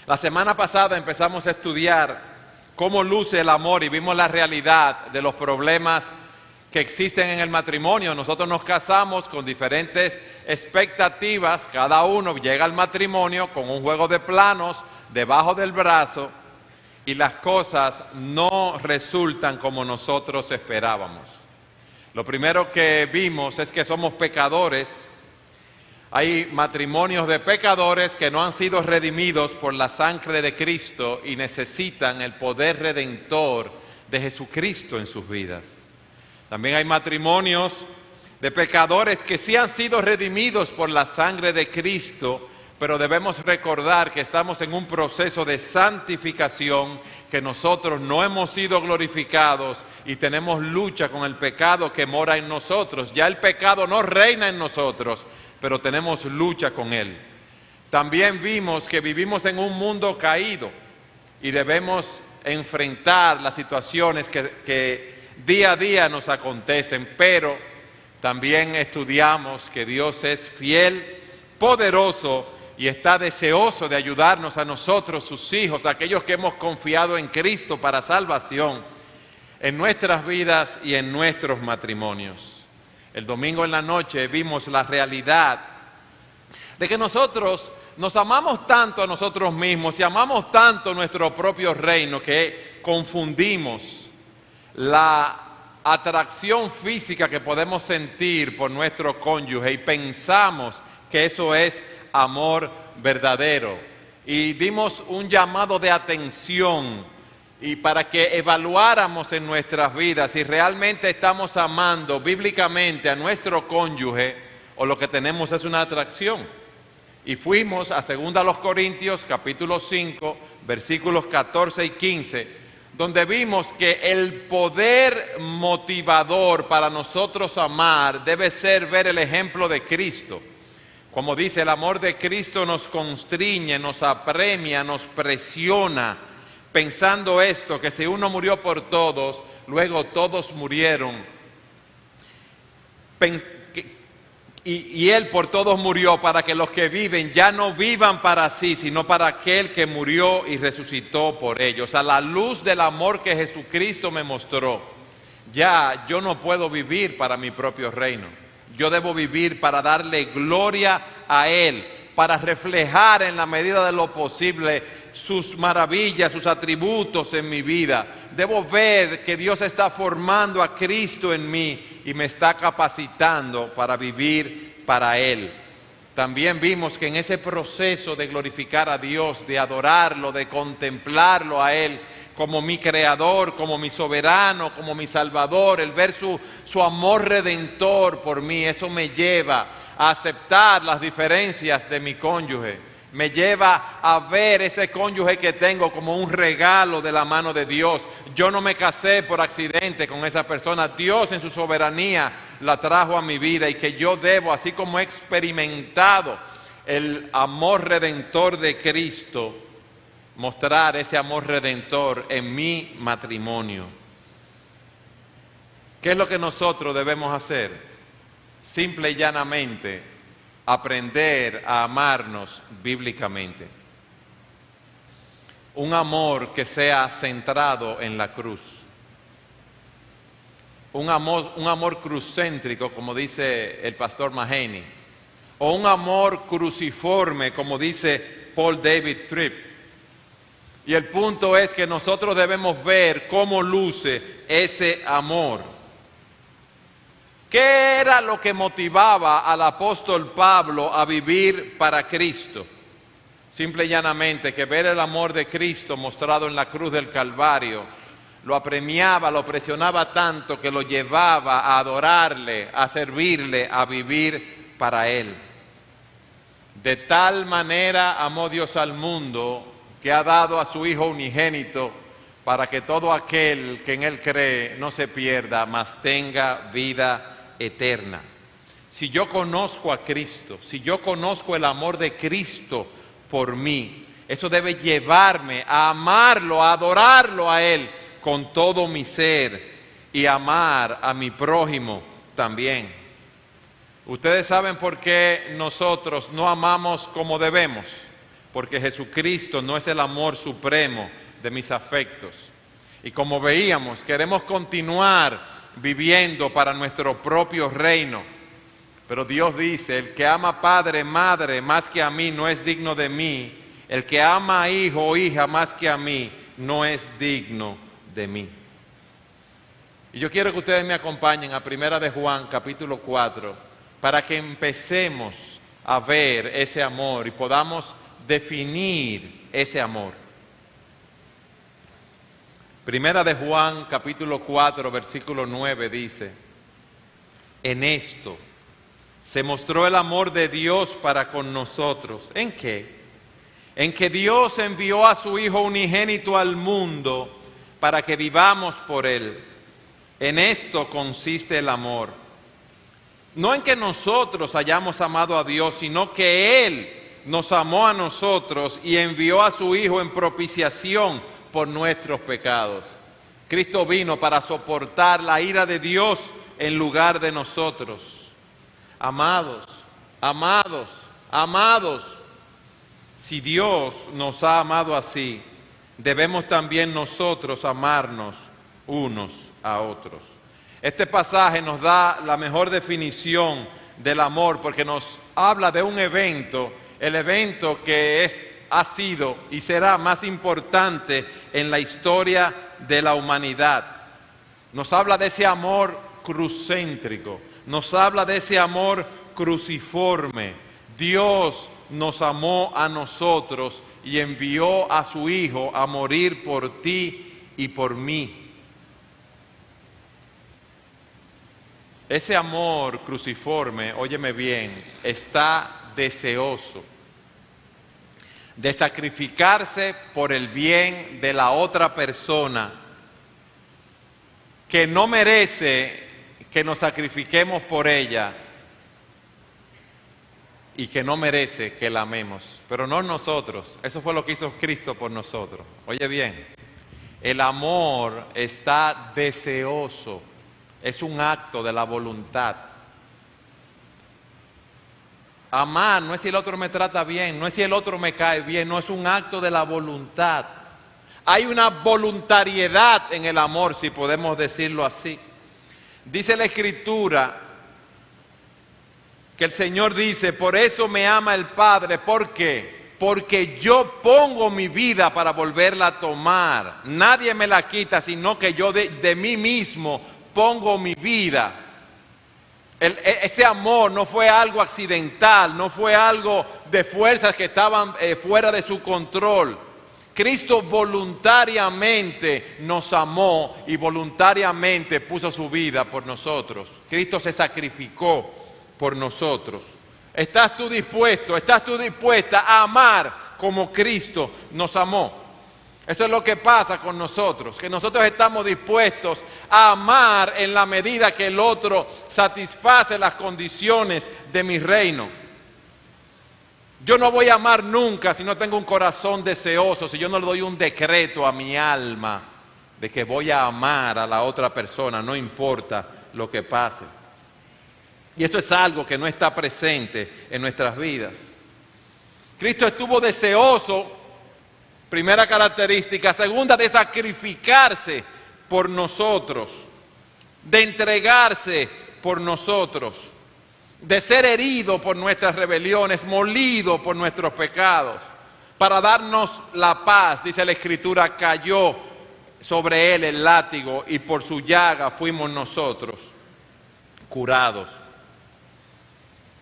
La semana pasada empezamos a estudiar cómo luce el amor y vimos la realidad de los problemas que existen en el matrimonio. Nosotros nos casamos con diferentes expectativas, cada uno llega al matrimonio con un juego de planos debajo del brazo y las cosas no resultan como nosotros esperábamos. Lo primero que vimos es que somos pecadores. Hay matrimonios de pecadores que no han sido redimidos por la sangre de Cristo y necesitan el poder redentor de Jesucristo en sus vidas. También hay matrimonios de pecadores que sí han sido redimidos por la sangre de Cristo, pero debemos recordar que estamos en un proceso de santificación, que nosotros no hemos sido glorificados y tenemos lucha con el pecado que mora en nosotros. Ya el pecado no reina en nosotros, pero tenemos lucha con él. También vimos que vivimos en un mundo caído y debemos enfrentar las situaciones que día a día nos acontecen, pero también estudiamos que Dios es fiel, poderoso y está deseoso de ayudarnos a nosotros, sus hijos, aquellos que hemos confiado en Cristo para salvación, en nuestras vidas y en nuestros matrimonios. El domingo en la noche vimos la realidad de que nosotros nos amamos tanto a nosotros mismos y amamos tanto nuestro propio reino que confundimos la atracción física que podemos sentir por nuestro cónyuge y pensamos que eso es amor verdadero. Y dimos un llamado de atención y para que evaluáramos en nuestras vidas si realmente estamos amando bíblicamente a nuestro cónyuge o lo que tenemos es una atracción. Y fuimos a 2 Corintios capítulo 5, versículos 14 y 15, donde vimos que el poder motivador para nosotros amar debe ser ver el ejemplo de Cristo. Como dice, el amor de Cristo nos constriñe, nos apremia, nos presiona, pensando esto, que si uno murió por todos, luego todos murieron. Y Él por todos murió para que los que viven ya no vivan para sí, sino para aquel que murió y resucitó por ellos. A la luz del amor que Jesucristo me mostró, ya yo no puedo vivir para mi propio reino. Yo debo vivir para darle gloria a Él, para reflejar en la medida de lo posible sus maravillas, sus atributos en mi vida. Debo ver que Dios está formando a Cristo en mí y me está capacitando para vivir para Él. También vimos que en ese proceso de glorificar a Dios, de adorarlo, de contemplarlo a Él como mi creador, como mi soberano, como mi salvador, el ver su amor redentor por mí, eso me lleva a aceptar las diferencias de mi cónyuge. Me lleva a ver ese cónyuge que tengo como un regalo de la mano de Dios. Yo no me casé por accidente con esa persona. Dios en su soberanía la trajo a mi vida y que yo debo, así como he experimentado el amor redentor de Cristo, mostrar ese amor redentor en mi matrimonio. ¿Qué es lo que nosotros debemos hacer? Simple y llanamente, aprender a amarnos bíblicamente. Un amor que sea centrado en la cruz. Un amor crucéntrico, como dice el pastor Mahaney. O un amor cruciforme, como dice Paul David Tripp. Y el punto es que nosotros debemos ver cómo luce ese amor. ¿Qué era lo que motivaba al apóstol Pablo a vivir para Cristo? Simple y llanamente que ver el amor de Cristo mostrado en la cruz del Calvario lo apremiaba, lo presionaba tanto que lo llevaba a adorarle, a servirle, a vivir para Él. De tal manera amó Dios al mundo que ha dado a su Hijo unigénito para que todo aquel que en Él cree no se pierda, mas tenga vida eterna. Si yo conozco a Cristo, si yo conozco el amor de Cristo por mí, eso debe llevarme a amarlo, a adorarlo a Él con todo mi ser y amar a mi prójimo también. Ustedes saben por qué nosotros no amamos como debemos. porque Jesucristo no es el amor supremo de mis afectos. Y como veíamos, queremos continuar viviendo para nuestro propio reino. Pero Dios dice, el que ama padre, madre más que a mí no es digno de mí. El que ama a hijo o hija más que a mí no es digno de mí. Y yo quiero que ustedes me acompañen a 1 de Juan, capítulo 4, para que empecemos a ver ese amor y podamos definir ese amor. 1 de Juan, capítulo 4, versículo 9 dice, en esto se mostró el amor de Dios para con nosotros. ¿En qué? En que Dios envió a su Hijo unigénito al mundo para que vivamos por Él. En esto consiste el amor. No en que nosotros hayamos amado a Dios, sino que Él nos amó a nosotros y envió a su Hijo en propiciación por nuestros pecados. Cristo vino para soportar la ira de Dios en lugar de nosotros. Amados, amados, amados, si Dios nos ha amado así, debemos también nosotros amarnos unos a otros. Este pasaje nos da la mejor definición del amor porque nos habla de un evento, el evento que ha sido y será más importante en la historia de la humanidad. Nos habla de ese amor crucéntrico, nos habla de ese amor cruciforme. Dios nos amó a nosotros y envió a su Hijo a morir por ti y por mí. Ese amor cruciforme, óyeme bien, está deseoso de sacrificarse por el bien de la otra persona que no merece que nos sacrifiquemos por ella y que no merece que la amemos, pero no nosotros. Eso fue lo que hizo Cristo por nosotros. Oye bien, el amor está deseoso, es un acto de la voluntad. Amar no es si el otro me trata bien, no es si el otro me cae bien, no, es un acto de la voluntad. Hay una voluntariedad en el amor, si podemos decirlo así. Dice la Escritura que el Señor dice, por eso me ama el Padre. ¿Por qué? Porque yo pongo mi vida para volverla a tomar. Nadie me la quita, sino que yo de mí mismo pongo mi vida. Ese amor no fue algo accidental, no fue algo de fuerzas que estaban fuera de su control. Cristo voluntariamente nos amó y voluntariamente puso su vida por nosotros. Cristo se sacrificó por nosotros. ¿Estás tú dispuesta a amar como Cristo nos amó? Eso es lo que pasa con nosotros, que nosotros estamos dispuestos a amar en la medida que el otro satisface las condiciones de mi reino. Yo no voy a amar nunca si no tengo un corazón deseoso, si yo no le doy un decreto a mi alma de que voy a amar a la otra persona, no importa lo que pase. Y eso es algo que no está presente en nuestras vidas. Cristo estuvo deseoso, primera característica. Segunda, de sacrificarse por nosotros, de entregarse por nosotros, de ser herido por nuestras rebeliones, molido por nuestros pecados, para darnos la paz. Dice la Escritura, cayó sobre él el látigo y por su llaga fuimos nosotros curados.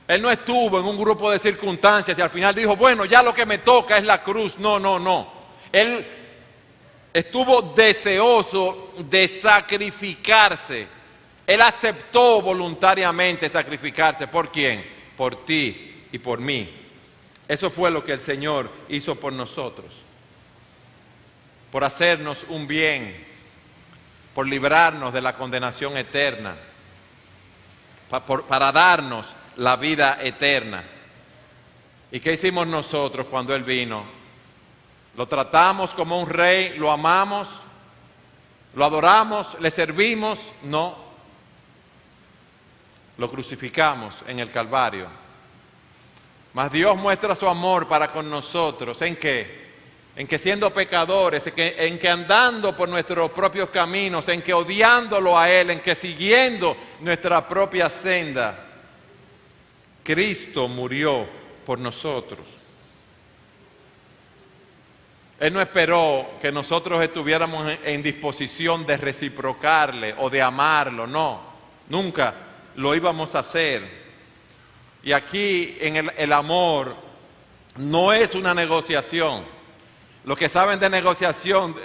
Él no estuvo en un grupo de circunstancias y al final dijo, bueno, ya lo que me toca es la cruz. No, no, no. Él estuvo deseoso de sacrificarse. Él aceptó voluntariamente sacrificarse. ¿Por quién? Por ti y por mí. Eso fue lo que el Señor hizo por nosotros. Por hacernos un bien, por librarnos de la condenación eterna, para darnos la vida eterna. ¿Y qué hicimos nosotros cuando Él vino? ¿Lo tratamos como un rey? ¿Lo amamos? ¿Lo adoramos? ¿Le servimos? No. Lo crucificamos en el Calvario. Mas Dios muestra su amor para con nosotros. ¿En qué? En que siendo pecadores, en que andando por nuestros propios caminos, en que odiándolo a Él, en que siguiendo nuestra propia senda, Cristo murió por nosotros. Él no esperó que nosotros estuviéramos en disposición de reciprocarle o de amarlo, no, nunca lo íbamos a hacer. Y aquí en el amor no es una negociación. Los que saben de negociación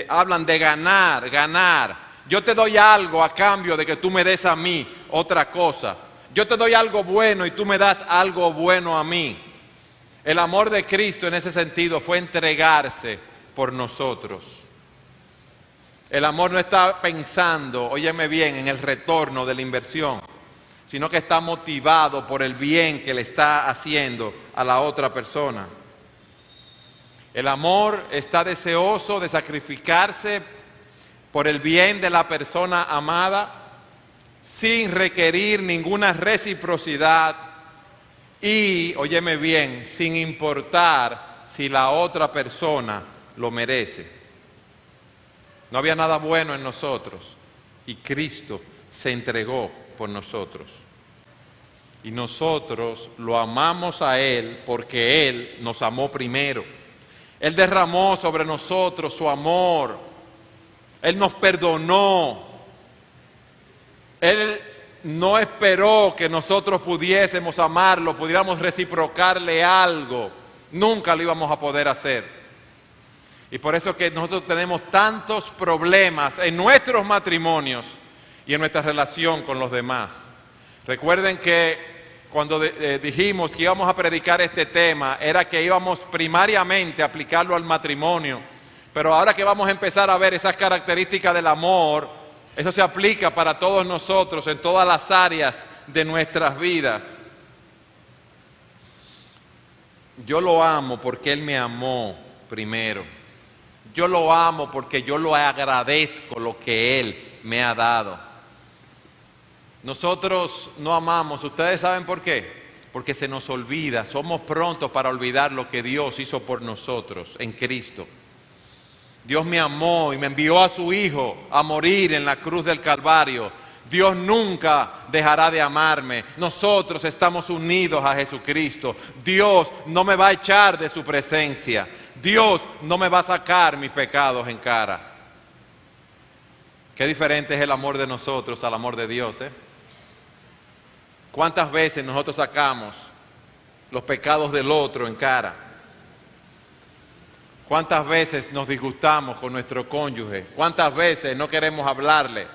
hablan de ganar. Yo te doy algo a cambio de que tú me des a mí otra cosa. Yo te doy algo bueno y tú me das algo bueno a mí. El amor de Cristo en ese sentido fue entregarse por nosotros. El amor no está pensando, óyeme bien, en el retorno de la inversión, sino que está motivado por el bien que le está haciendo a la otra persona. El amor está deseoso de sacrificarse por el bien de la persona amada sin requerir ninguna reciprocidad y, óyeme bien, sin importar si la otra persona lo merece. No había nada bueno en nosotros y Cristo se entregó por nosotros. Y nosotros lo amamos a Él porque Él nos amó primero. Él derramó sobre nosotros su amor. Él nos perdonó. Él no esperó que nosotros pudiésemos amarlo, pudiéramos reciprocarle algo. Nunca lo íbamos a poder hacer. Y por eso que nosotros tenemos tantos problemas en nuestros matrimonios y en nuestra relación con los demás. Recuerden que cuando dijimos que íbamos a predicar este tema, era que íbamos primariamente a aplicarlo al matrimonio. Pero ahora que vamos a empezar a ver esas características del amor, eso se aplica para todos nosotros en todas las áreas de nuestras vidas. Yo lo amo porque Él me amó primero. Yo lo amo porque yo lo agradezco lo que Él me ha dado. Nosotros no amamos, ¿ustedes saben por qué? Porque se nos olvida, somos prontos para olvidar lo que Dios hizo por nosotros en Cristo. Dios me amó y me envió a su Hijo a morir en la cruz del Calvario. Dios nunca dejará de amarme. Nosotros estamos unidos a Jesucristo. Dios no me va a echar de su presencia. Dios no me va a sacar mis pecados en cara. Qué diferente es el amor de nosotros al amor de Dios, ¿eh? ¿Cuántas veces nosotros sacamos los pecados del otro en cara? ¿Cuántas veces nos disgustamos con nuestro cónyuge? ¿Cuántas veces no queremos hablarle?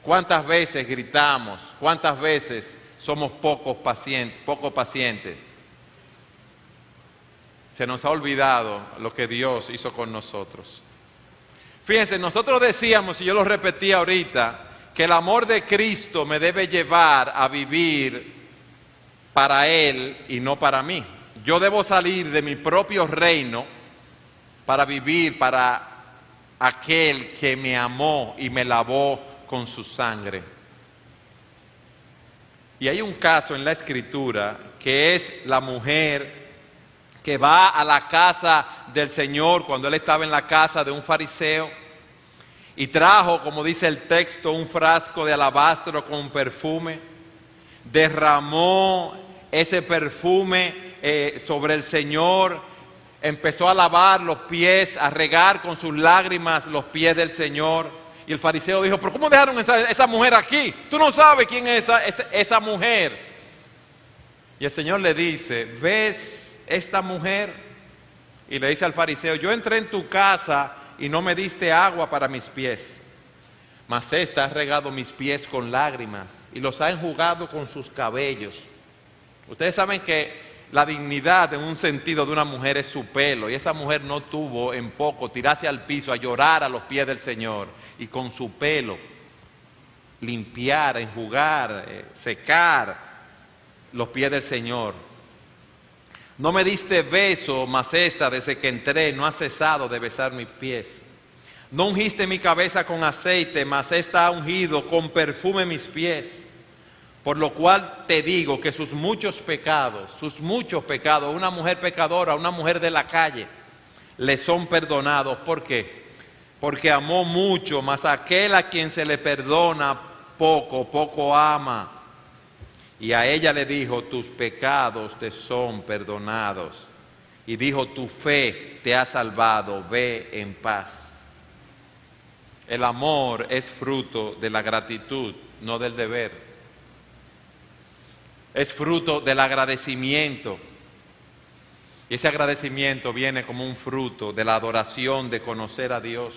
¿Cuántas veces gritamos? ¿Cuántas veces somos poco pacientes? Se nos ha olvidado lo que Dios hizo con nosotros. Fíjense, nosotros decíamos, y yo lo repetí ahorita, que el amor de Cristo me debe llevar a vivir para Él y no para mí. Yo debo salir de mi propio reino para vivir para aquel que me amó y me lavó con su sangre. Y hay un caso en la Escritura que es la mujer que va a la casa del Señor cuando Él estaba en la casa de un fariseo y trajo, como dice el texto, un frasco de alabastro con perfume, derramó ese perfume sobre el Señor, empezó a lavar los pies, a regar con sus lágrimas los pies del Señor. Y el fariseo dijo, ¿pero cómo dejaron esa mujer aquí? Tú no sabes quién es esa mujer. Y el Señor le dice, ¿ves esta mujer? Y le dice al fariseo, yo entré en tu casa y no me diste agua para mis pies, mas esta ha regado mis pies con lágrimas y los ha enjugado con sus cabellos. Ustedes saben que la dignidad en un sentido de una mujer es su pelo, y esa mujer no tuvo en poco tirarse al piso a llorar a los pies del Señor y con su pelo limpiar, enjugar, secar los pies del Señor. No me diste beso, mas esta desde que entré no ha cesado de besar mis pies. No ungiste mi cabeza con aceite, mas esta ha ungido con perfume mis pies. Por lo cual te digo que sus muchos pecados, una mujer pecadora, una mujer de la calle, le son perdonados. ¿Por qué? Porque amó mucho, mas aquel a quien se le perdona poco, poco ama. Y a ella le dijo, tus pecados te son perdonados. Y dijo, tu fe te ha salvado, ve en paz. El amor es fruto de la gratitud, no del deber. Es fruto del agradecimiento. Y ese agradecimiento viene como un fruto de la adoración, de conocer a Dios.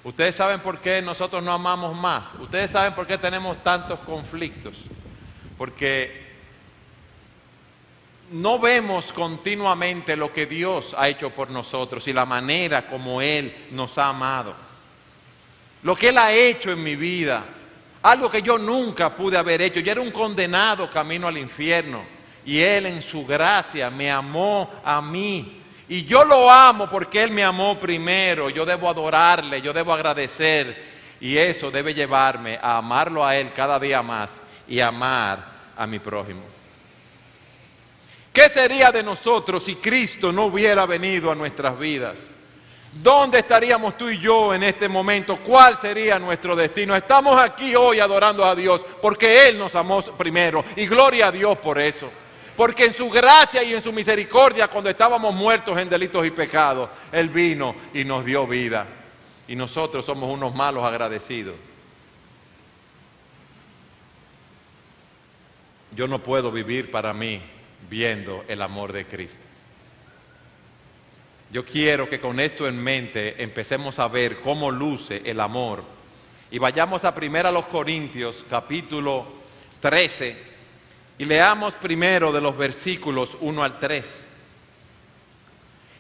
Ustedes saben por qué nosotros no amamos más. Ustedes saben por qué tenemos tantos conflictos. Porque no vemos continuamente lo que Dios ha hecho por nosotros y la manera como Él nos ha amado. Lo que Él ha hecho en mi vida, algo que yo nunca pude haber hecho. Yo era un condenado camino al infierno y Él en su gracia me amó a mí. Y yo lo amo porque Él me amó primero. Yo debo adorarle, yo debo agradecer y eso debe llevarme a amarlo a Él cada día más y amar a mi prójimo. ¿Qué sería de nosotros si Cristo no hubiera venido a nuestras vidas? ¿Dónde estaríamos tú y yo en este momento? ¿Cuál sería nuestro destino? Estamos aquí hoy adorando a Dios porque Él nos amó primero y gloria a Dios por eso. Porque en su gracia y en su misericordia, cuando estábamos muertos en delitos y pecados, Él vino y nos dio vida. Y nosotros somos unos malos agradecidos. Yo no puedo vivir para mí viendo el amor de Cristo. Yo quiero que con esto en mente empecemos a ver cómo luce el amor. Y vayamos a 1 Corintios capítulo 13 y leamos primero de los versículos 1 al 3.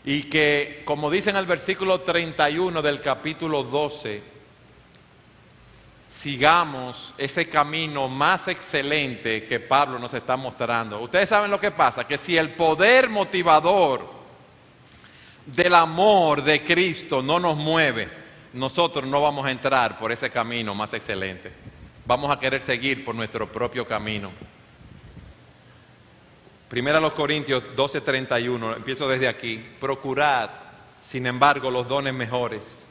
Y que, como dice en el versículo 31 del capítulo 12, sigamos ese camino más excelente que Pablo nos está mostrando. Ustedes saben lo que pasa, que si el poder motivador del amor de Cristo no nos mueve, nosotros no vamos a entrar por ese camino más excelente. Vamos a querer seguir por nuestro propio camino. 1 Corintios 12:31, empiezo desde aquí. Procurad, sin embargo, los dones mejores.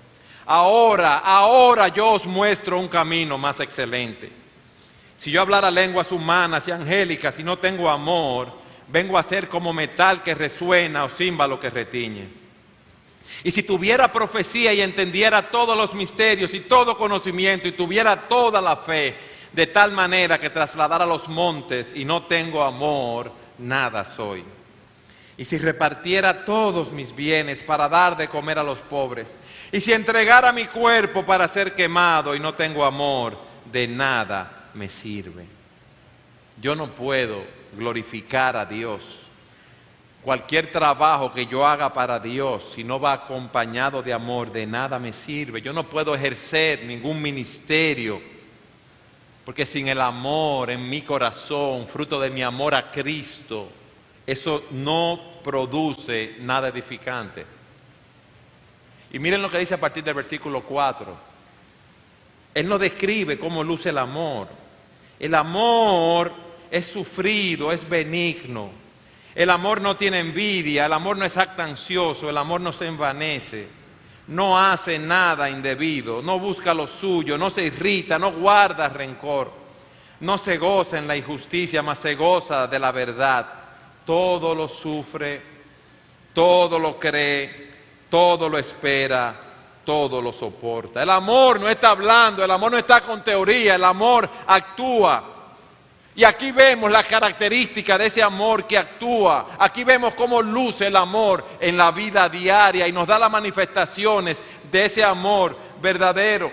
Ahora yo os muestro un camino más excelente. Si yo hablara lenguas humanas y angélicas y no tengo amor, vengo a ser como metal que resuena o címbalo que retiñe. Y si tuviera profecía y entendiera todos los misterios y todo conocimiento y tuviera toda la fe, de tal manera que trasladara los montes y no tengo amor, nada soy. Y si repartiera todos mis bienes para dar de comer a los pobres, y si entregara mi cuerpo para ser quemado y no tengo amor, de nada me sirve. Yo no puedo glorificar a Dios. Cualquier trabajo que yo haga para Dios, si no va acompañado de amor, de nada me sirve. Yo no puedo ejercer ningún ministerio, porque sin el amor en mi corazón, fruto de mi amor a Cristo, eso no produce nada edificante. Y miren lo que dice a partir del versículo 4. Él nos describe cómo luce el amor. El amor es sufrido, es benigno. El amor no tiene envidia, el amor no es jactancioso, el amor no se envanece. No hace nada indebido, no busca lo suyo, no se irrita, no guarda rencor. No se goza en la injusticia, mas se goza de la verdad. Todo lo sufre, todo lo cree, todo lo espera, todo lo soporta. El amor no está hablando, el amor no está con teoría, el amor actúa. Y aquí vemos la característica de ese amor que actúa. Aquí vemos cómo luce el amor en la vida diaria y nos da las manifestaciones de ese amor verdadero.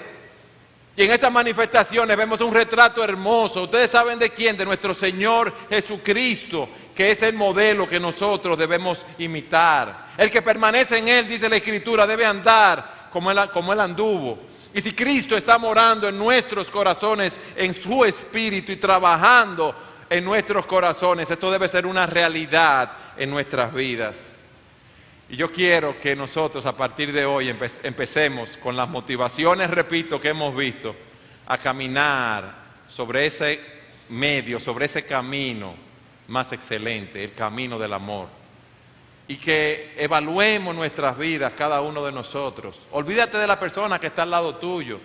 Y en esas manifestaciones vemos un retrato hermoso. Ustedes saben de quién, de nuestro Señor Jesucristo, que es el modelo que nosotros debemos imitar. El que permanece en Él, dice la Escritura, debe andar como Él anduvo. Y si Cristo está morando en nuestros corazones, en su espíritu y trabajando en nuestros corazones, esto debe ser una realidad en nuestras vidas. Y yo quiero que nosotros a partir de hoy empecemos con las motivaciones, repito, que hemos visto, a caminar sobre ese medio, sobre ese camino más excelente, el camino del amor. Y que evaluemos nuestras vidas, cada uno de nosotros. Olvídate de la persona que está al lado tuyo.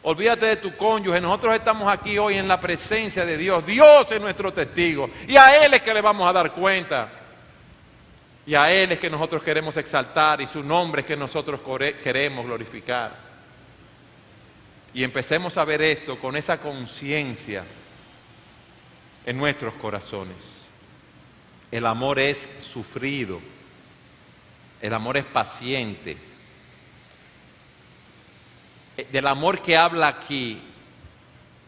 Olvídate de tu cónyuge. Nosotros estamos aquí hoy en la presencia de Dios. Dios es nuestro testigo. Y a Él es que le vamos a dar cuenta. Y a Él es que nosotros queremos exaltar. Y su nombre es que nosotros queremos glorificar. Y empecemos a ver esto con esa conciencia en nuestros corazones. El amor es sufrido. El amor es paciente. Del amor que habla aquí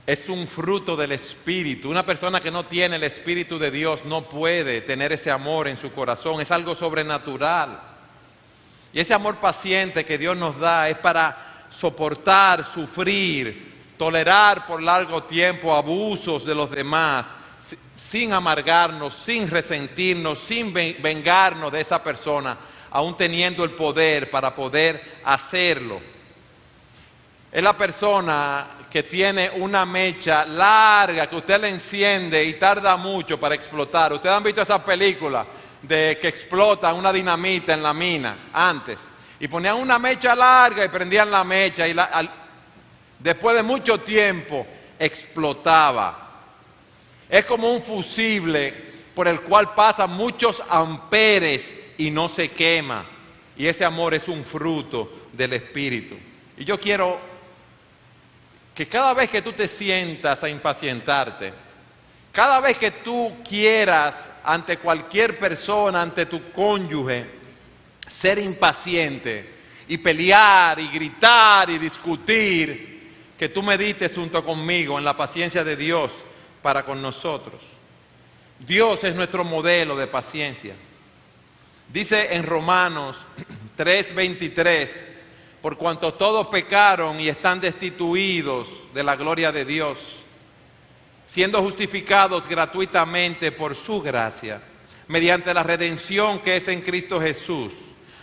es un fruto del Espíritu. Una persona que no tiene el Espíritu de Dios no puede tener ese amor en su corazón. Es algo sobrenatural. Y ese amor paciente que Dios nos da es para soportar, sufrir, tolerar por largo tiempo abusos de los demás, sin amargarnos, sin resentirnos, sin vengarnos de esa persona, aún teniendo el poder para poder hacerlo. Es la persona que tiene una mecha larga que usted le enciende y tarda mucho para explotar. Ustedes han visto esa película de que explota una dinamita en la mina antes. Y ponían una mecha larga y prendían la mecha y después de mucho tiempo explotaba. Es como un fusible por el cual pasan muchos amperes y no se quema. Y ese amor es un fruto del Espíritu. Y yo quiero que cada vez que tú te sientas a impacientarte, cada vez que tú quieras ante cualquier persona, ante tu cónyuge, ser impaciente y pelear y gritar y discutir, que tú medites junto conmigo en la paciencia de Dios para con nosotros. Dios es nuestro modelo de paciencia. Dice en Romanos 3:23, por cuanto todos pecaron y están destituidos de la gloria de Dios, siendo justificados gratuitamente por su gracia, mediante la redención que es en Cristo Jesús,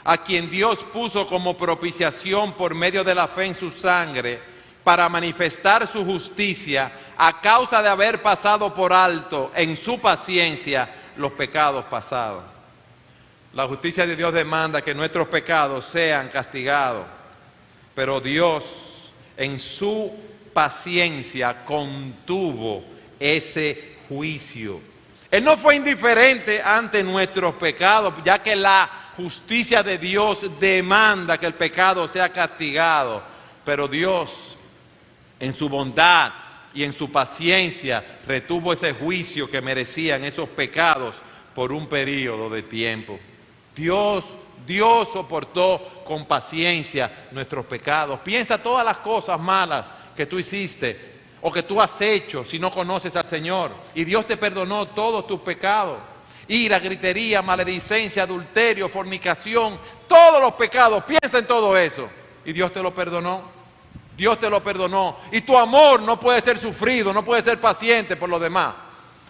a quien Dios puso como propiciación por medio de la fe en su sangre, para manifestar su justicia a causa de haber pasado por alto en su paciencia los pecados pasados. La justicia de Dios demanda que nuestros pecados sean castigados, pero Dios en su paciencia contuvo ese juicio. Él no fue indiferente ante nuestros pecados, ya que la justicia de Dios demanda que el pecado sea castigado, pero Dios en su bondad y en su paciencia retuvo ese juicio que merecían esos pecados por un periodo de tiempo. Dios soportó con paciencia nuestros pecados. Piensa todas las cosas malas que tú hiciste o que tú has hecho si no conoces al Señor, y Dios te perdonó todos tus pecados. Ira, gritería, maledicencia, adulterio, fornicación, todos los pecados. Piensa en todo eso y Dios te lo perdonó. Dios te lo perdonó. Y tu amor no puede ser sufrido, no puede ser paciente por los demás.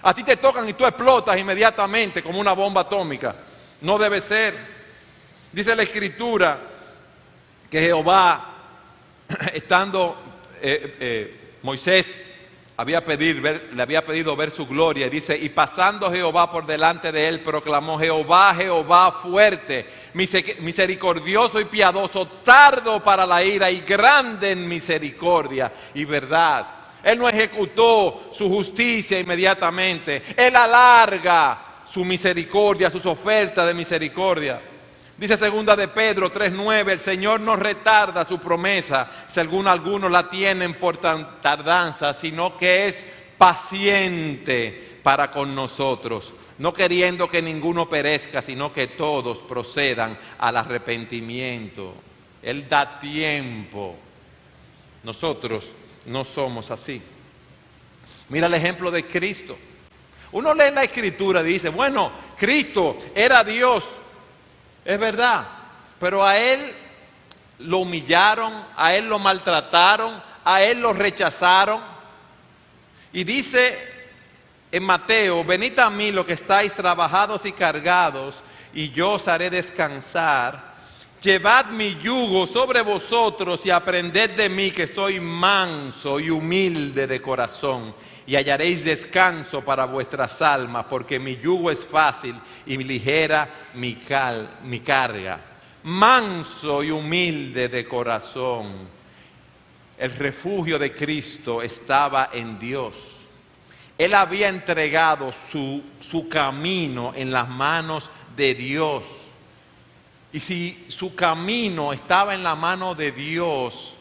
A ti te tocan y tú explotas inmediatamente como una bomba atómica. No debe ser. Dice la Escritura que Jehová, estando Moisés le había pedido ver su gloria, y dice, y pasando Jehová por delante de él, proclamó: Jehová, Jehová fuerte, misericordioso y piadoso, tardo para la ira y grande en misericordia y verdad. Él no ejecutó su justicia inmediatamente, Él alarga su misericordia, sus ofertas de misericordia. Dice segunda de Pedro 3:9, el Señor no retarda su promesa, según algunos la tienen por tardanza, sino que es paciente para con nosotros, no queriendo que ninguno perezca, sino que todos procedan al arrepentimiento. Él da tiempo. Nosotros no somos así. Mira el ejemplo de Cristo. Uno lee la Escritura y dice, bueno, Cristo era Dios. Es verdad, pero a Él lo humillaron, a Él lo maltrataron, a Él lo rechazaron. Y dice en Mateo, venid a mí los que estáis trabajados y cargados, y yo os haré descansar. Llevad mi yugo sobre vosotros y aprended de mí, que soy manso y humilde de corazón, y hallaréis descanso para vuestras almas, porque mi yugo es fácil y ligera mi carga. Manso y humilde de corazón. El refugio de Cristo estaba en Dios. Él había entregado su camino en las manos de Dios. Y si su camino estaba en la mano de Dios,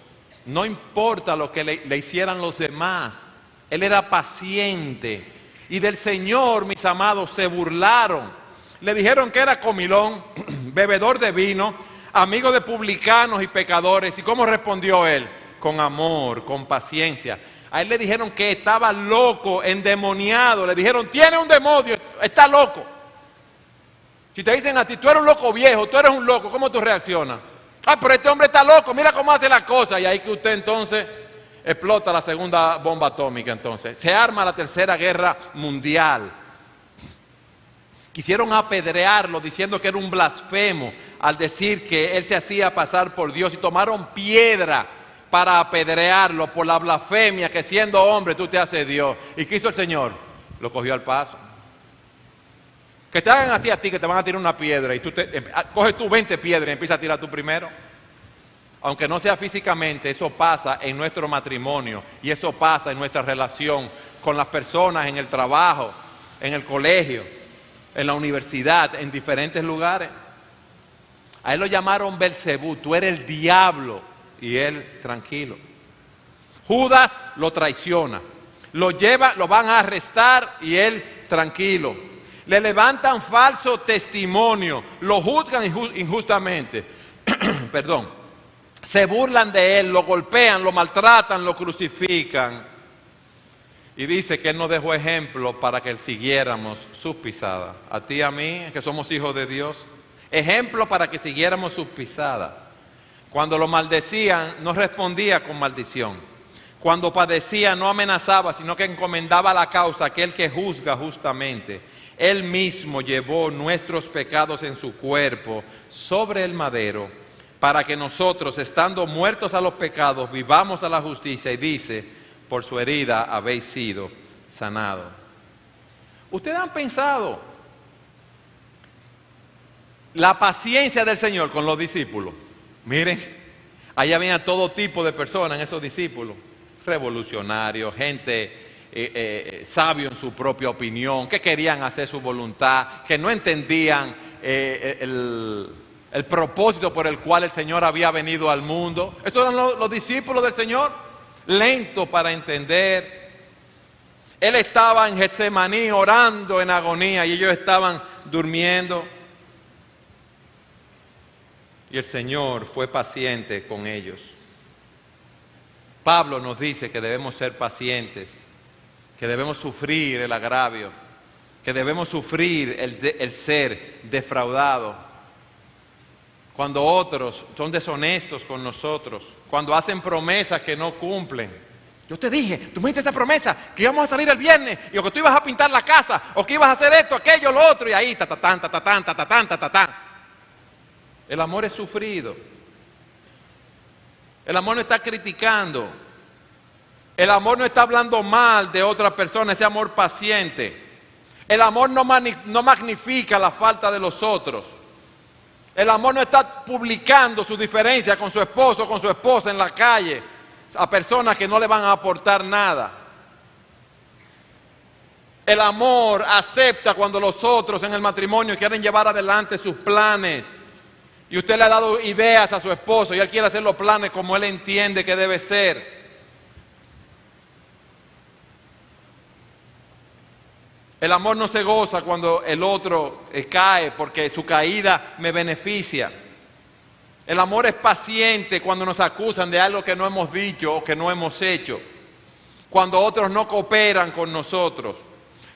no importa lo que le hicieran los demás, Él era paciente. Y del Señor, mis amados, se burlaron. Le dijeron que era comilón, bebedor de vino, amigo de publicanos y pecadores. ¿Y cómo respondió Él? Con amor, con paciencia. A Él le dijeron que estaba loco, endemoniado. Le dijeron, tiene un demonio, está loco. Si te dicen a ti, tú eres un loco viejo, tú eres un loco, ¿cómo tú reaccionas? Ah, pero este hombre está loco, mira cómo hace las cosas. Y ahí que usted entonces explota la segunda bomba atómica entonces. Se arma la tercera guerra mundial. Quisieron apedrearlo diciendo que era un blasfemo al decir que él se hacía pasar por Dios. Y tomaron piedra para apedrearlo por la blasfemia que siendo hombre tú te haces Dios. ¿Y qué hizo el Señor? Lo cogió al paso. Que te hagan así a ti, que te van a tirar una piedra y tú coges tú 20 piedras y empiezas a tirar tú primero. Aunque no sea físicamente, eso pasa en nuestro matrimonio y eso pasa en nuestra relación con las personas, en el trabajo, en el colegio, en la universidad, en diferentes lugares. A él lo llamaron Belcebú, tú eres el diablo, y él tranquilo. Judas lo traiciona, lo van a arrestar y él tranquilo. Le levantan falso testimonio, lo juzgan injustamente, perdón, se burlan de él, lo golpean, lo maltratan, lo crucifican. Y dice que él nos dejó ejemplo para que siguiéramos sus pisadas. A ti y a mí, que somos hijos de Dios, ejemplo para que siguiéramos sus pisadas. Cuando lo maldecían, no respondía con maldición. Cuando padecía, no amenazaba, sino que encomendaba la causa a aquel que juzga justamente. Él mismo llevó nuestros pecados en su cuerpo sobre el madero, para que nosotros, estando muertos a los pecados, vivamos a la justicia. Y dice, por su herida habéis sido sanados. ¿Ustedes han pensado la paciencia del Señor con los discípulos? Miren, allá había todo tipo de personas en esos discípulos. Revolucionarios, gente sabio en su propia opinión, que querían hacer su voluntad, que no entendían el propósito por el cual el Señor había venido al mundo. Esos eran los discípulos del Señor, lentos para entender. Él estaba en Getsemaní orando en agonía y ellos estaban durmiendo. Y el Señor fue paciente con ellos. Pablo nos dice que debemos ser pacientes, que debemos sufrir el agravio, que debemos sufrir el ser defraudado. Cuando otros son deshonestos con nosotros, cuando hacen promesas que no cumplen. Yo te dije, tú me diste esa promesa, que íbamos a salir el viernes, y o que tú ibas a pintar la casa, o que ibas a hacer esto, aquello, lo otro, y ahí, tatatán, tatatán, tatatán, tatatán. El amor es sufrido. El amor no está criticando. El amor no está hablando mal de otra persona, ese amor paciente. El amor no magnifica la falta de los otros. El amor no está publicando su diferencia con su esposo o con su esposa en la calle a personas que no le van a aportar nada. El amor acepta cuando los otros en el matrimonio quieren llevar adelante sus planes. Y usted le ha dado ideas a su esposo y él quiere hacer los planes como él entiende que debe ser. El amor no se goza cuando el otro cae porque su caída me beneficia. El amor es paciente cuando nos acusan de algo que no hemos dicho o que no hemos hecho. Cuando otros no cooperan con nosotros.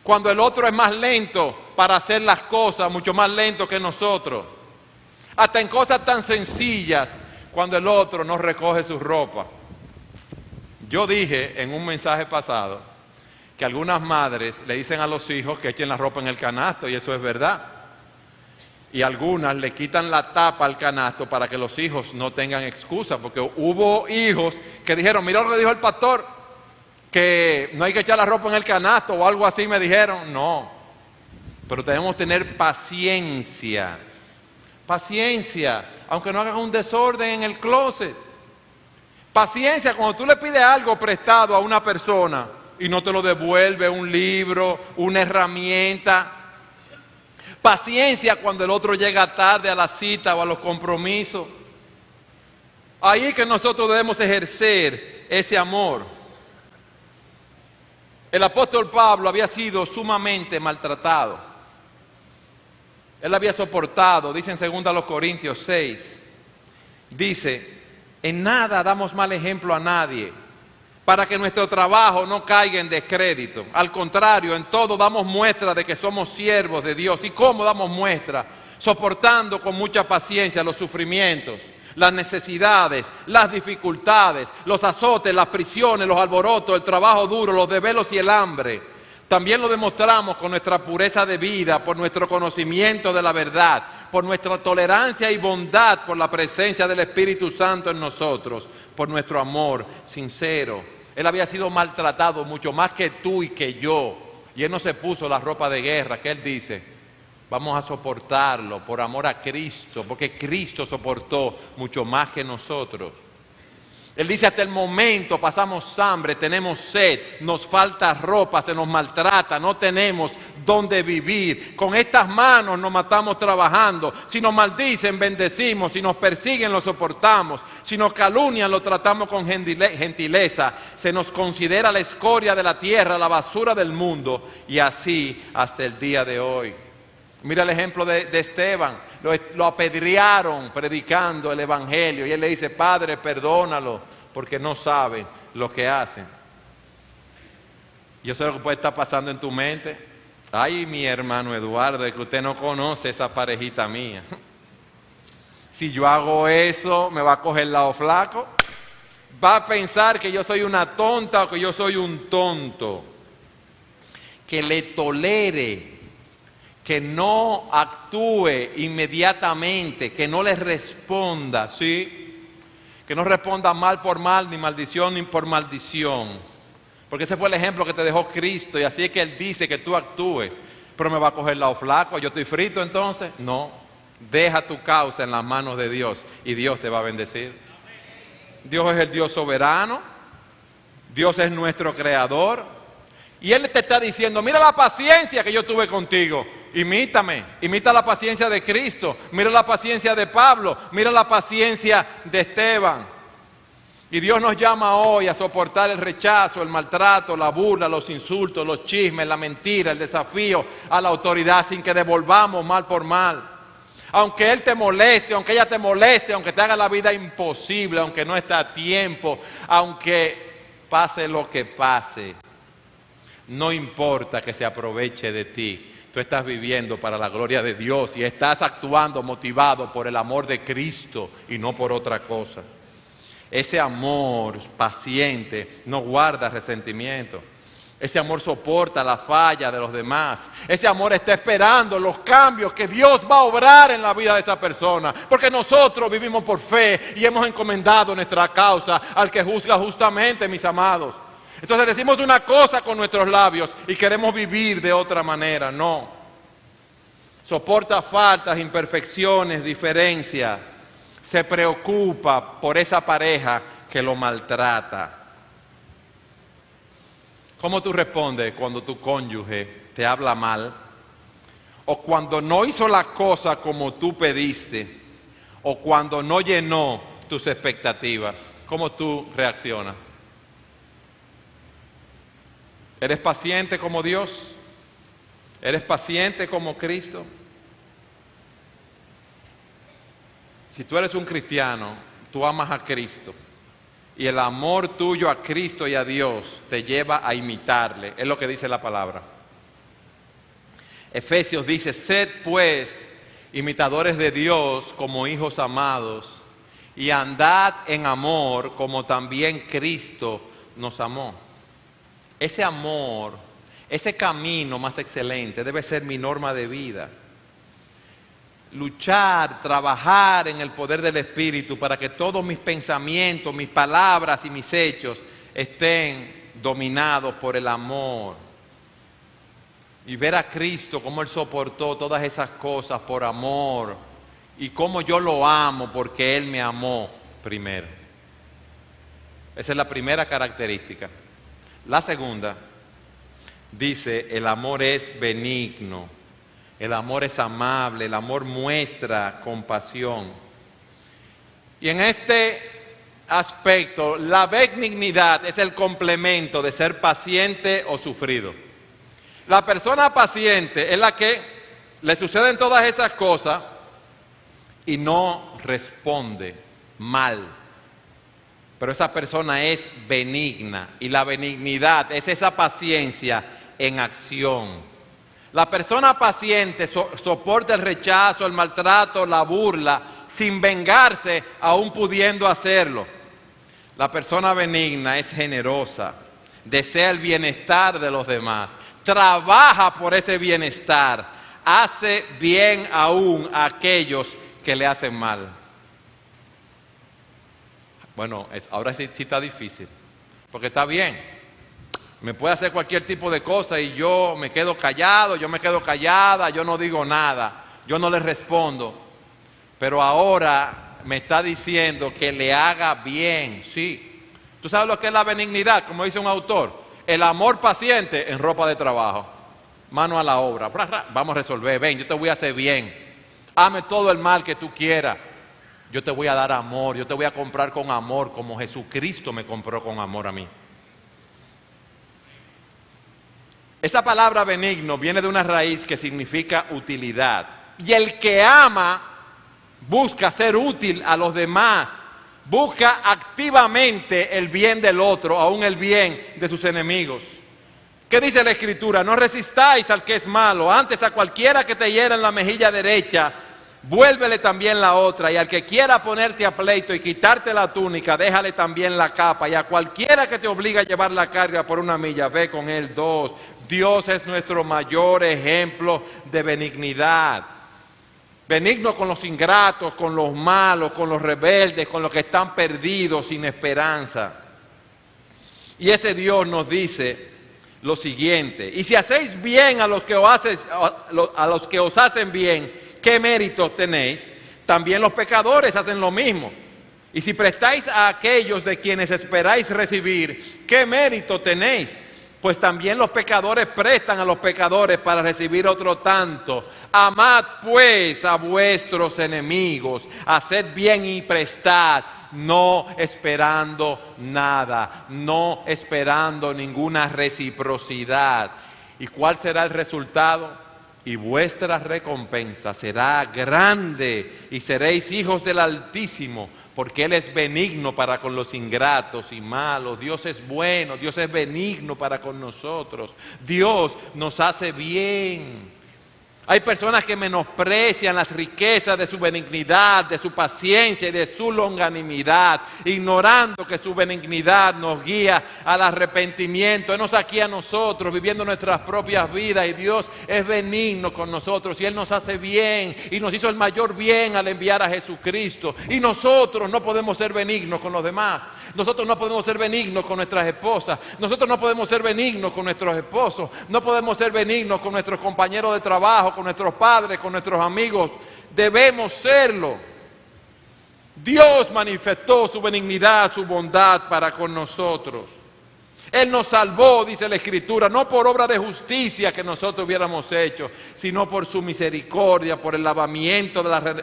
Cuando el otro es más lento para hacer las cosas, mucho más lento que nosotros. Hasta en cosas tan sencillas, cuando el otro no recoge su ropa. Yo dije en un mensaje pasado que algunas madres le dicen a los hijos que echen la ropa en el canasto, y eso es verdad. y algunas le quitan la tapa al canasto para que los hijos no tengan excusa, porque hubo hijos que dijeron, mira lo que dijo el pastor, que no hay que echar la ropa en el canasto o algo así, me dijeron. No, pero debemos tener paciencia, aunque no hagan un desorden en el closet. Paciencia cuando tú le pides algo prestado a una persona y no te lo devuelve, un libro, una herramienta. Paciencia cuando el otro llega tarde a la cita o a los compromisos. Ahí es que nosotros debemos ejercer ese amor. El apóstol Pablo había sido sumamente maltratado. Él había soportado, dice en 2 Corintios 6, dice, en nada damos mal ejemplo a nadie, para que nuestro trabajo no caiga en descrédito. Al contrario, en todo damos muestra de que somos siervos de Dios. ¿Y cómo damos muestra? Soportando con mucha paciencia los sufrimientos, las necesidades, las dificultades, los azotes, las prisiones, los alborotos, el trabajo duro, los desvelos y el hambre. También lo demostramos con nuestra pureza de vida, por nuestro conocimiento de la verdad, por nuestra tolerancia y bondad, por la presencia del Espíritu Santo en nosotros, por nuestro amor sincero. Él había sido maltratado mucho más que tú y que yo, y él no se puso la ropa de guerra, que él dice, vamos a soportarlo por amor a Cristo, porque Cristo soportó mucho más que nosotros. Él dice, hasta el momento pasamos hambre, tenemos sed, nos falta ropa, se nos maltrata, no tenemos dónde vivir. Con estas manos nos matamos trabajando. Si nos maldicen, bendecimos. Si nos persiguen, lo soportamos. Si nos calumnian, lo tratamos con gentileza. Se nos considera la escoria de la tierra, la basura del mundo, y así hasta el día de hoy. Mira el ejemplo de Esteban, lo apedrearon predicando el Evangelio y él le dice, Padre, perdónalo porque no saben lo que hacen. Yo sé lo que puede estar pasando en tu mente. Ay, mi hermano Eduardo, es que usted no conoce esa parejita mía. Si yo hago eso, me va a coger el lado flaco. Va a pensar que yo soy una tonta o que yo soy un tonto. Que le tolere, que no actúe inmediatamente, que no le responda, ¿sí? Que no responda mal por mal, ni maldición ni por maldición. Porque ese fue el ejemplo que te dejó Cristo, y así es que Él dice que tú actúes. Pero me va a coger el lado flaco, yo estoy frito entonces. No, deja tu causa en las manos de Dios y Dios te va a bendecir. Dios es el Dios soberano, Dios es nuestro creador, y Él te está diciendo, mira la paciencia que yo tuve contigo. Imítame, imita la paciencia de Cristo, mira la paciencia de Pablo, mira la paciencia de Esteban. Y Dios nos llama hoy a soportar el rechazo, el maltrato, la burla, los insultos, los chismes, la mentira, el desafío a la autoridad sin que devolvamos mal por mal. Aunque Él te moleste, aunque ella te moleste, aunque te haga la vida imposible, aunque no esté a tiempo, aunque pase lo que pase, no importa que se aproveche de ti. Tú estás viviendo para la gloria de Dios y estás actuando motivado por el amor de Cristo y no por otra cosa. Ese amor paciente no guarda resentimiento. Ese amor soporta la falla de los demás. Ese amor está esperando los cambios que Dios va a obrar en la vida de esa persona. Porque nosotros vivimos por fe y hemos encomendado nuestra causa al que juzga justamente, mis amados. Entonces decimos una cosa con nuestros labios y queremos vivir de otra manera. No. Soporta faltas, imperfecciones, diferencias. Se preocupa por esa pareja que lo maltrata. ¿Cómo tú respondes cuando tu cónyuge te habla mal? O cuando no hizo la cosa como tú pediste. O cuando no llenó tus expectativas. ¿Cómo tú reaccionas? ¿Eres paciente como Dios? ¿Eres paciente como Cristo? Si tú eres un cristiano, tú amas a Cristo. Y el amor tuyo a Cristo y a Dios te lleva a imitarle. Es lo que dice la palabra. Efesios dice, sed pues imitadores de Dios como hijos amados y andad en amor como también Cristo nos amó. Ese amor, ese camino más excelente debe ser mi norma de vida. luchar, trabajar en el poder del Espíritu para que todos mis pensamientos, mis palabras y mis hechos estén dominados por el amor. Y ver a Cristo cómo Él soportó todas esas cosas por amor y cómo yo lo amo porque Él me amó primero. Esa es la primera característica. La segunda dice, el amor es benigno, el amor es amable, el amor muestra compasión. Y en este aspecto, la benignidad es el complemento de ser paciente o sufrido. La persona paciente es la que le suceden todas esas cosas y no responde mal. Pero esa persona es benigna y la benignidad es esa paciencia en acción. La persona paciente soporta el rechazo, el maltrato, la burla, sin vengarse, aún pudiendo hacerlo. La persona benigna es generosa, desea el bienestar de los demás, trabaja por ese bienestar, hace bien aún a aquellos que le hacen mal. Bueno, ahora sí está difícil, porque está bien, me puede hacer cualquier tipo de cosa y yo me quedo callado, yo me quedo callada, yo no digo nada, yo no le respondo, pero ahora me está diciendo que le haga bien, sí. ¿Tú sabes lo que es la benignidad? Como dice un autor, el amor paciente en ropa de trabajo, mano a la obra, vamos a resolver, ven, yo te voy a hacer bien, hazme todo el mal que tú quieras. Yo te voy a dar amor, yo te voy a comprar con amor como Jesucristo me compró con amor a mí. Esa palabra benigno viene de una raíz que significa utilidad. Y el que ama busca ser útil a los demás, busca activamente el bien del otro, aún el bien de sus enemigos. ¿Qué dice la Escritura? No resistáis al que es malo, antes a cualquiera que te hiera en la mejilla derecha, vuélvele también la otra, y al que quiera ponerte a pleito y quitarte la túnica, déjale también la capa, y a cualquiera que te obligue a llevar la carga por 1 milla, ve con él 2. Dios es nuestro mayor ejemplo de benignidad. Benigno con los ingratos, con los malos, con los rebeldes, con los que están perdidos, sin esperanza. Y ese Dios nos dice lo siguiente: y si hacéis bien a los que os hacen bien, ¿qué méritos tenéis? También los pecadores hacen lo mismo. Y si prestáis a aquellos de quienes esperáis recibir, ¿qué mérito tenéis? Pues también los pecadores prestan a los pecadores para recibir otro tanto. Amad pues a vuestros enemigos, haced bien y prestad, no esperando nada, no esperando ninguna reciprocidad. ¿Y cuál será el resultado? Y vuestra recompensa será grande y seréis hijos del Altísimo, porque Él es benigno para con los ingratos y malos. Dios es bueno, Dios es benigno para con nosotros. Dios nos hace bien. Hay personas que menosprecian las riquezas de su benignidad, de su paciencia y de su longanimidad, ignorando que su benignidad nos guía al arrepentimiento. Él nos aquí a nosotros, viviendo nuestras propias vidas, y Dios es benigno con nosotros y Él nos hace bien y nos hizo el mayor bien al enviar a Jesucristo. Y nosotros no podemos ser benignos con los demás. Nosotros no podemos ser benignos con nuestras esposas. Nosotros no podemos ser benignos con nuestros esposos. No podemos ser benignos con nuestros compañeros de trabajo, con nuestros padres, con nuestros amigos. Debemos serlo. Dios manifestó su benignidad, su bondad para con nosotros. Él nos salvó, dice la Escritura, no por obra de justicia que nosotros hubiéramos hecho, sino por su misericordia, por el lavamiento de la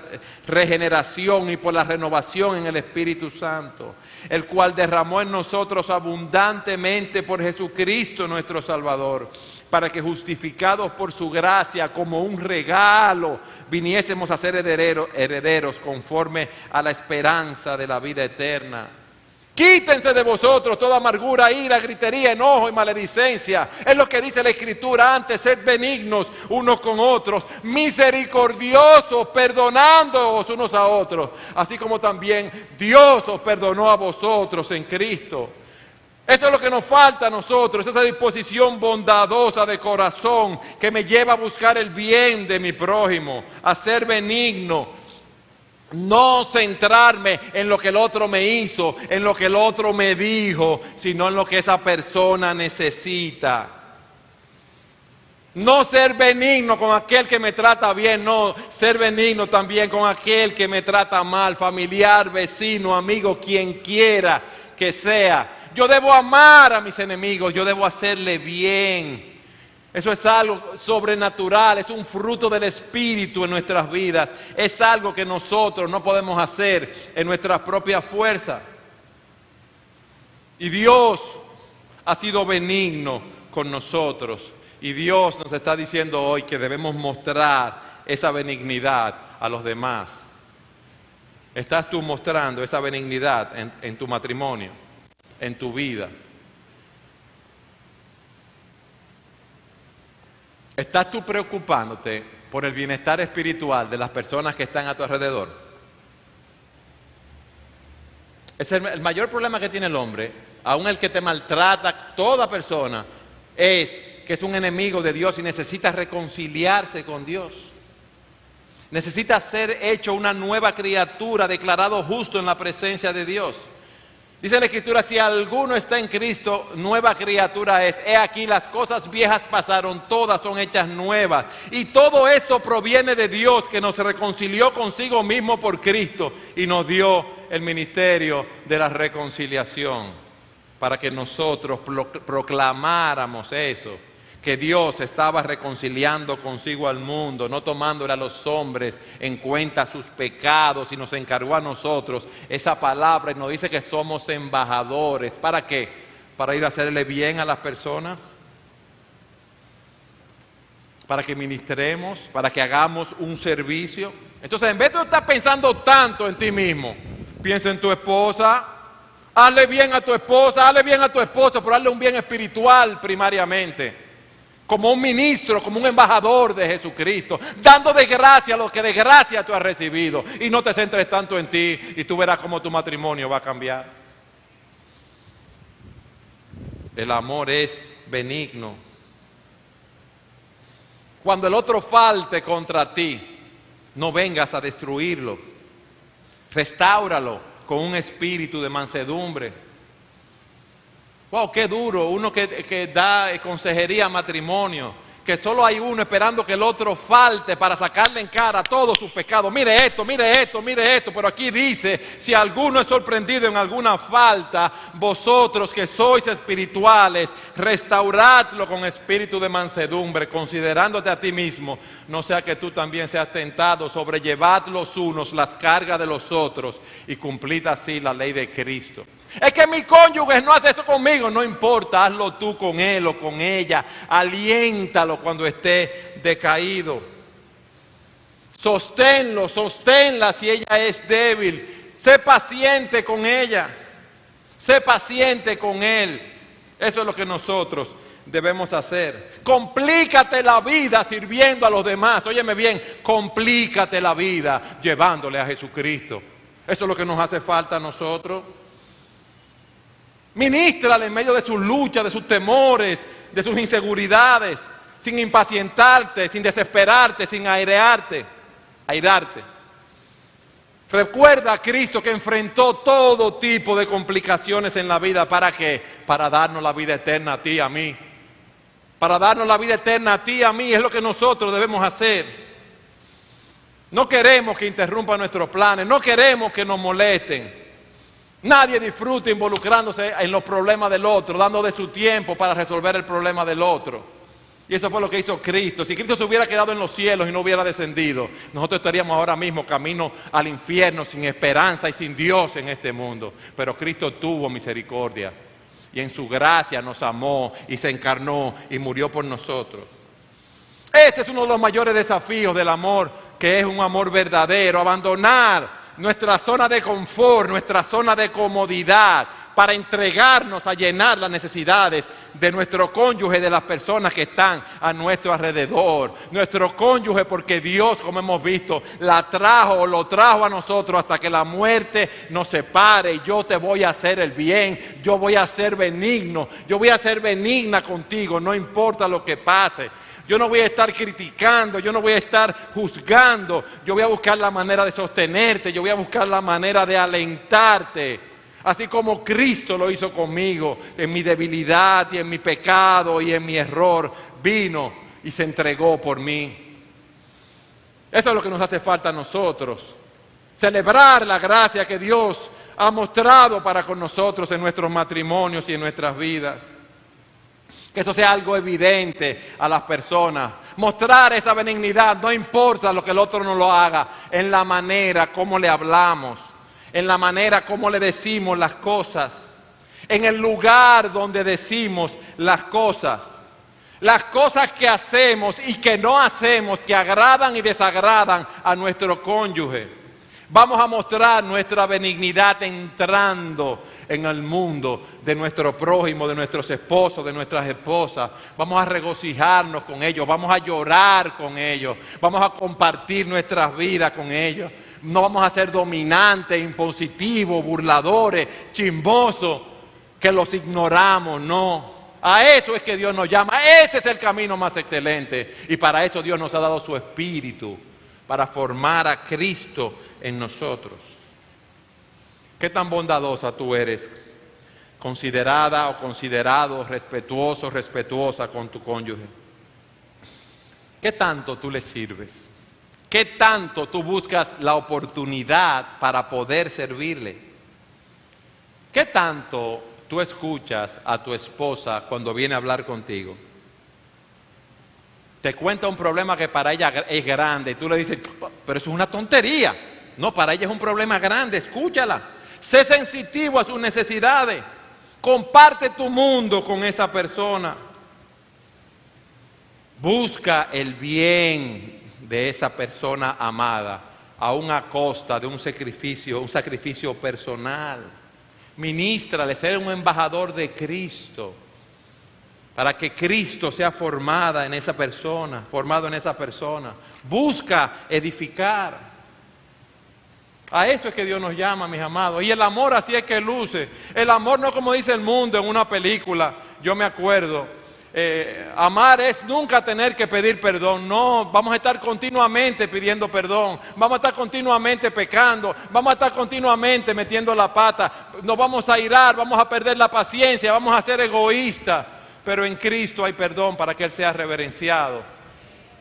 regeneración y por la renovación en el Espíritu Santo, el cual derramó en nosotros abundantemente por Jesucristo nuestro Salvador, para que justificados por su gracia como un regalo viniésemos a ser herederos conforme a la esperanza de la vida eterna. Quítense de vosotros toda amargura, ira, gritería, enojo y maledicencia. Es lo que dice la Escritura antes: sed benignos unos con otros, misericordiosos, perdonándoos unos a otros, así como también Dios os perdonó a vosotros en Cristo. Eso es lo que nos falta a nosotros, esa disposición bondadosa de corazón que me lleva a buscar el bien de mi prójimo, a ser benigno, no centrarme en lo que el otro me hizo, en lo que el otro me dijo, sino en lo que esa persona necesita. No ser benigno con aquel que me trata bien, no, ser benigno también con aquel que me trata mal, familiar, vecino, amigo, quien quiera que sea. Yo debo amar a mis enemigos, yo debo hacerle bien. Eso es algo sobrenatural, es un fruto del Espíritu en nuestras vidas. Es algo que nosotros no podemos hacer en nuestras propias fuerzas. Y Dios ha sido benigno con nosotros. Y Dios nos está diciendo hoy que debemos mostrar esa benignidad a los demás. ¿Estás tú mostrando esa benignidad en tu matrimonio, en tu vida? ¿Estás tú preocupándote por el bienestar espiritual de las personas que están a tu alrededor? Es el mayor problema que tiene el hombre, aun el que te maltrata, toda persona, es que es un enemigo de Dios y necesita reconciliarse con Dios. Necesita ser hecho una nueva criatura, declarado justo en la presencia de Dios. Dice la Escritura, si alguno está en Cristo, nueva criatura es. He aquí, las cosas viejas pasaron, todas son hechas nuevas. Y todo esto proviene de Dios, que nos reconcilió consigo mismo por Cristo y nos dio el ministerio de la reconciliación, para que nosotros proclamáramos eso, que Dios estaba reconciliando consigo al mundo, no tomándole a los hombres en cuenta sus pecados, y nos encargó a nosotros esa palabra y nos dice que somos embajadores. ¿Para qué? Para ir a hacerle bien a las personas, para que ministremos, para que hagamos un servicio. Entonces, en vez de estar pensando tanto en ti mismo, piensa en tu esposa. Hazle bien a tu esposa, hazle bien a tu esposo, pero hazle un bien espiritual primariamente. Como un ministro, como un embajador de Jesucristo, dando de gracia lo que de gracia tú has recibido. Y no te centres tanto en ti y tú verás cómo tu matrimonio va a cambiar. El amor es benigno. Cuando el otro falte contra ti, no vengas a destruirlo. Restáuralo con un espíritu de mansedumbre. Wow, qué duro, uno que da consejería a matrimonio, que solo hay uno esperando que el otro falte para sacarle en cara todos sus pecados. Mire esto, mire esto, mire esto. Pero aquí dice, si alguno es sorprendido en alguna falta, vosotros que sois espirituales, restauradlo con espíritu de mansedumbre, considerándote a ti mismo, no sea que tú también seas tentado. Sobrellevad los unos las cargas de los otros y cumplid así la ley de Cristo. Es que mi cónyuge no hace eso conmigo, no importa, hazlo tú con él o con ella, aliéntalo cuando esté decaído, sosténlo, sosténla si ella es débil, sé paciente con ella, sé paciente con él. Eso es lo que nosotros debemos hacer. Complícate la vida sirviendo a los demás. Óyeme bien, complícate la vida llevándole a Jesucristo. Eso es lo que nos hace falta a nosotros. Ministrale en medio de sus luchas, de sus temores, de sus inseguridades, sin impacientarte, sin desesperarte, sin airarte. Recuerda a Cristo que enfrentó todo tipo de complicaciones en la vida. ¿Para qué? Para darnos la vida eterna a ti y a mí. Para darnos la vida eterna a ti y a mí es lo que nosotros debemos hacer. No queremos que interrumpan nuestros planes, no queremos que nos molesten. Nadie disfruta involucrándose en los problemas del otro, dando de su tiempo para resolver el problema del otro. Y eso fue lo que hizo Cristo. Si Cristo se hubiera quedado en los cielos y no hubiera descendido, nosotros estaríamos ahora mismo camino al infierno, sin esperanza y sin Dios en este mundo. Pero Cristo tuvo misericordia y en su gracia nos amó y se encarnó y murió por nosotros. Ese es uno de los mayores desafíos del amor, que es un amor verdadero, abandonar nuestra zona de confort, nuestra zona de comodidad, para entregarnos a llenar las necesidades de nuestro cónyuge, de las personas que están a nuestro alrededor. Nuestro cónyuge, porque Dios, como hemos visto, lo trajo a nosotros hasta que la muerte nos separe. Yo te voy a hacer el bien, yo voy a ser benigno, yo voy a ser benigna contigo, no importa lo que pase. Yo no voy a estar criticando, yo no voy a estar juzgando, yo voy a buscar la manera de sostenerte, yo voy a buscar la manera de alentarte. Así como Cristo lo hizo conmigo, en mi debilidad y en mi pecado y en mi error, vino y se entregó por mí. Eso es lo que nos hace falta a nosotros. Celebrar la gracia que Dios ha mostrado para con nosotros en nuestros matrimonios y en nuestras vidas. Que eso sea algo evidente a las personas. Mostrar esa benignidad, no importa lo que el otro no lo haga, en la manera como le hablamos, en la manera como le decimos las cosas, en el lugar donde decimos las cosas que hacemos y que no hacemos, que agradan y desagradan a nuestro cónyuge. Vamos a mostrar nuestra benignidad entrando en el mundo de nuestro prójimo, de nuestros esposos, de nuestras esposas. Vamos a regocijarnos con ellos, vamos a llorar con ellos, vamos a compartir nuestras vidas con ellos. No vamos a ser dominantes, impositivos, burladores, chismosos, que los ignoramos, no. A eso es que Dios nos llama, ese es el camino más excelente. Y para eso Dios nos ha dado su Espíritu, para formar a Cristo en nosotros. ¿Qué tan bondadosa tú eres? Considerada o considerado, respetuoso, respetuosa con tu cónyuge. ¿Qué tanto tú le sirves? ¿Qué tanto tú buscas la oportunidad para poder servirle? ¿Qué tanto tú escuchas a tu esposa cuando viene a hablar contigo? Te cuenta un problema que para ella es grande y tú le dices, pero eso es una tontería. No, para ella es un problema grande, escúchala. Sé sensitivo a sus necesidades. Comparte tu mundo con esa persona. Busca el bien de esa persona amada, aún a costa de un sacrificio personal. Ministrale, ser un embajador de Cristo, para que Cristo sea formado en esa persona. Busca edificar. A eso es que Dios nos llama, mis amados. Y el amor así es que luce. El amor no como dice el mundo en una película. Yo me acuerdo, amar es nunca tener que pedir perdón. No, vamos a estar continuamente pidiendo perdón. Vamos a estar continuamente pecando. Vamos a estar continuamente metiendo la pata. Nos vamos a irar, vamos a perder la paciencia, vamos a ser egoístas. Pero en Cristo hay perdón para que Él sea reverenciado.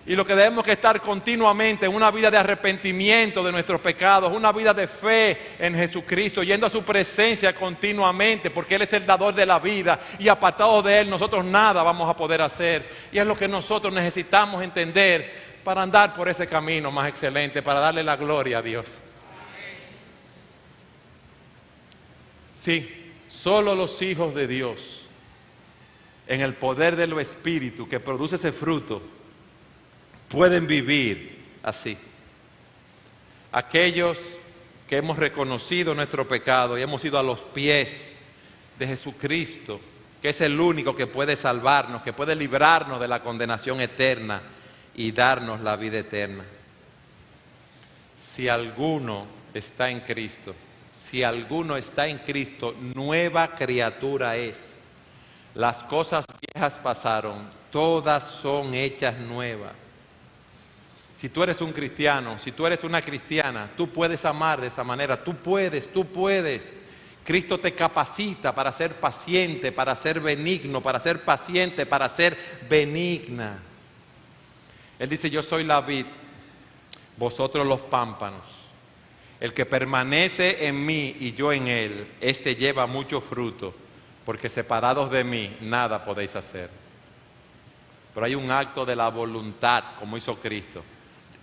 Y lo que debemos que estar continuamente en una vida de arrepentimiento de nuestros pecados, una vida de fe en Jesucristo, yendo a su presencia continuamente, porque Él es el dador de la vida y apartados de Él nosotros nada vamos a poder hacer. Y es lo que nosotros necesitamos entender para andar por ese camino más excelente, para darle la gloria a Dios. Sí, solo los hijos de Dios, en el poder del Espíritu que produce ese fruto, pueden vivir así. Aquellos que hemos reconocido nuestro pecado y hemos ido a los pies de Jesucristo, que es el único que puede salvarnos, que puede librarnos de la condenación eterna y darnos la vida eterna. Si alguno está en Cristo, nueva criatura es. Las cosas viejas pasaron, todas son hechas nuevas. Si tú eres un cristiano, si tú eres una cristiana, tú puedes amar de esa manera, tú puedes. Cristo te capacita para ser paciente, para ser benigno, para ser paciente, para ser benigna. Él dice, yo soy la vid, vosotros los pámpanos. El que permanece en mí y yo en él, este lleva mucho fruto, porque separados de mí nada podéis hacer. Pero hay un acto de la voluntad, como hizo Cristo.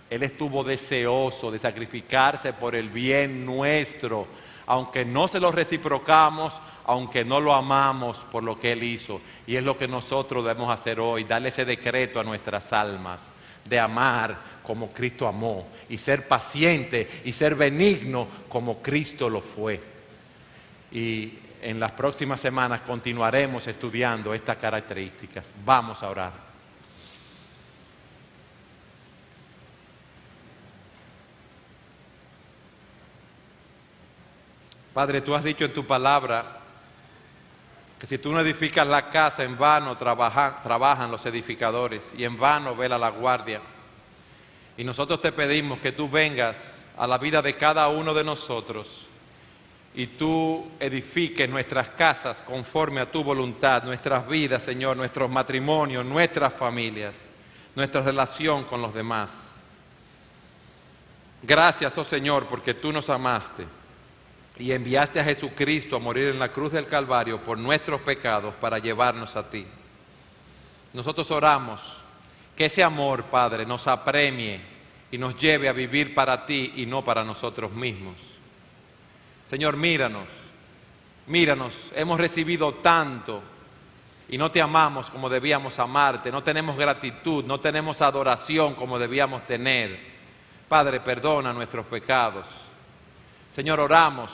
Él estuvo deseoso de sacrificarse por el bien nuestro, aunque no se lo reciprocamos, aunque no lo amamos por lo que Él hizo. Y es lo que nosotros debemos hacer hoy, darle ese decreto a nuestras almas, de amar como Cristo amó, y ser paciente y ser benigno como Cristo lo fue. Y en las próximas semanas continuaremos estudiando estas características. Vamos a orar. Padre, tú has dicho en tu palabra que si tú no edificas la casa, en vano trabajan los edificadores y en vano vela la guardia. Y nosotros te pedimos que tú vengas a la vida de cada uno de nosotros y tú edifiques nuestras casas conforme a tu voluntad, nuestras vidas, Señor, nuestros matrimonios, nuestras familias, nuestra relación con los demás. Gracias, oh Señor, porque tú nos amaste y enviaste a Jesucristo a morir en la cruz del Calvario por nuestros pecados para llevarnos a ti. Nosotros oramos que ese amor, Padre, nos apremie y nos lleve a vivir para ti y no para nosotros mismos. Señor, míranos, hemos recibido tanto y no te amamos como debíamos amarte, no tenemos gratitud, no tenemos adoración como debíamos tener. Padre, perdona nuestros pecados. Señor, oramos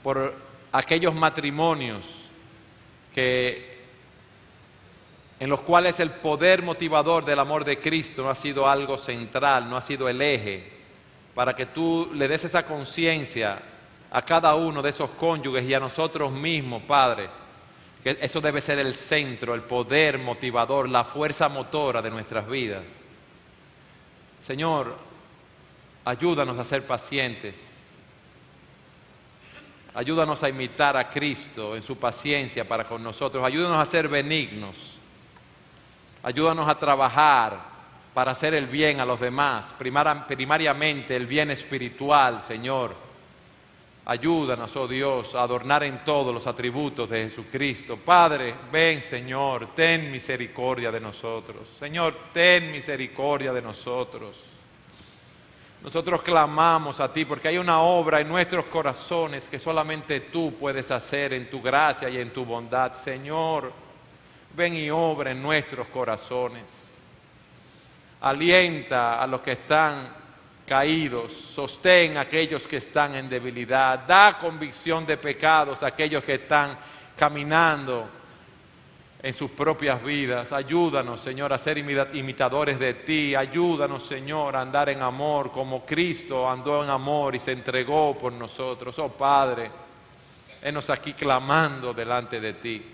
por aquellos matrimonios en los cuales el poder motivador del amor de Cristo no ha sido algo central, no ha sido el eje, para que tú le des esa conciencia a cada uno de esos cónyuges y a nosotros mismos, Padre, que eso debe ser el centro, el poder motivador, la fuerza motora de nuestras vidas. Señor, ayúdanos a ser pacientes, ayúdanos a imitar a Cristo en su paciencia para con nosotros, ayúdanos a ser benignos, ayúdanos a trabajar para hacer el bien a los demás, primariamente el bien espiritual, Señor. Ayúdanos, oh Dios, a adornar en todos los atributos de Jesucristo. Padre, ven, Señor, ten misericordia de nosotros. Señor, ten misericordia de nosotros. Nosotros clamamos a ti porque hay una obra en nuestros corazones que solamente tú puedes hacer en tu gracia y en tu bondad. Señor, ven y obra en nuestros corazones. Alienta a los que están caídos, sostén a aquellos que están en debilidad, da convicción de pecados a aquellos que están caminando en sus propias vidas. Ayúdanos, Señor, a ser imitadores de ti. Ayúdanos, Señor, a andar en amor como Cristo andó en amor y se entregó por nosotros. Oh Padre, henos aquí clamando delante de ti.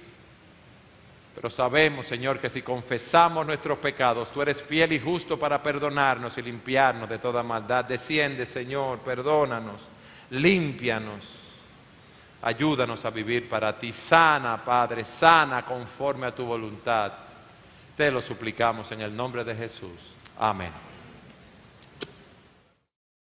Pero sabemos, Señor, que si confesamos nuestros pecados, tú eres fiel y justo para perdonarnos y limpiarnos de toda maldad. Desciende, Señor, perdónanos, límpianos, ayúdanos a vivir para ti. Sana, Padre, sana conforme a tu voluntad. Te lo suplicamos en el nombre de Jesús. Amén.